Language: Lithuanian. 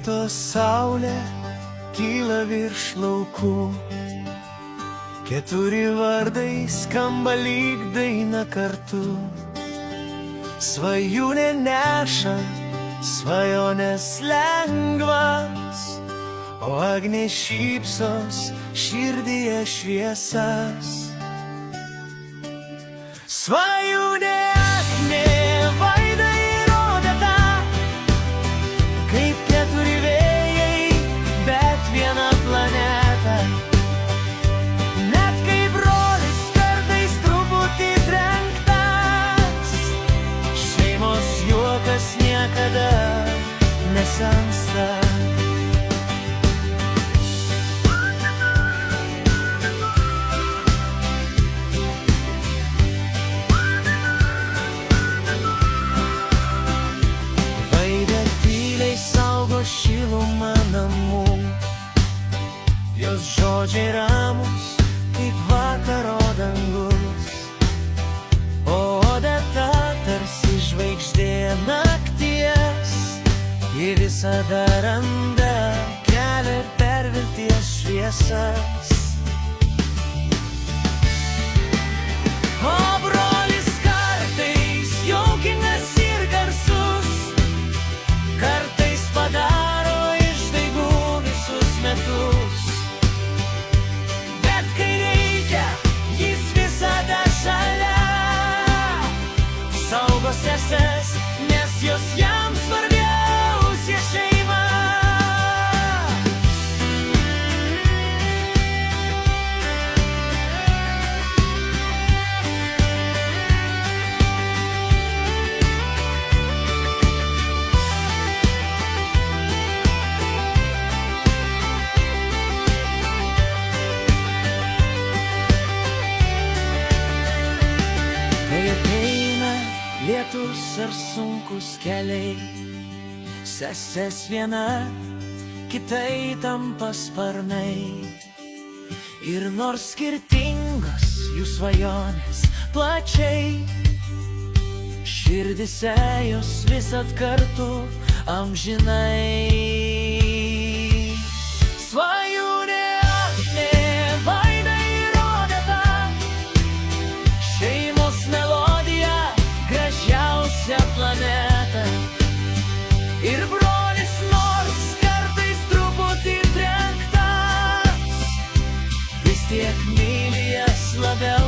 Ryto saulė kyla virš laukų, keturi vardai skamba lyg daina kartu. Svajūnė neša svajonės lengvas, o agnė šypsos širdyje šviesas. Svajūnė agnė veidą įrodė tą, kaip keturi vėjai, bet viena planeta. Net kai brolis kartais truputį trenktas, šeimos juokas niekada nesensta. Šilumą namų, jos žodžiai ramus kaip vakaro dangus, o Odeta tarsi žvaigždė nakties. Ji visada randa kelią per vilties šviesas. O brolis kartais juokingas ir garsus, kartais padaro išdaigų visus metus. Bet kai reikia, jis visada šalia, saugo seses, nes jos jam svarbiausia šeima. Lietus ar sunkus keliai, seses viena kitai tampa sparnai. Ir nors skirtingos jų svajonės plačiai, širdise jos visad kartu amžinai. Svajūnė agnė veidą įrodė tą, šeimos melodija gražiausia planeta. Ir brolis nors kartais truputį trenktas, vis tiek myli jas labiau.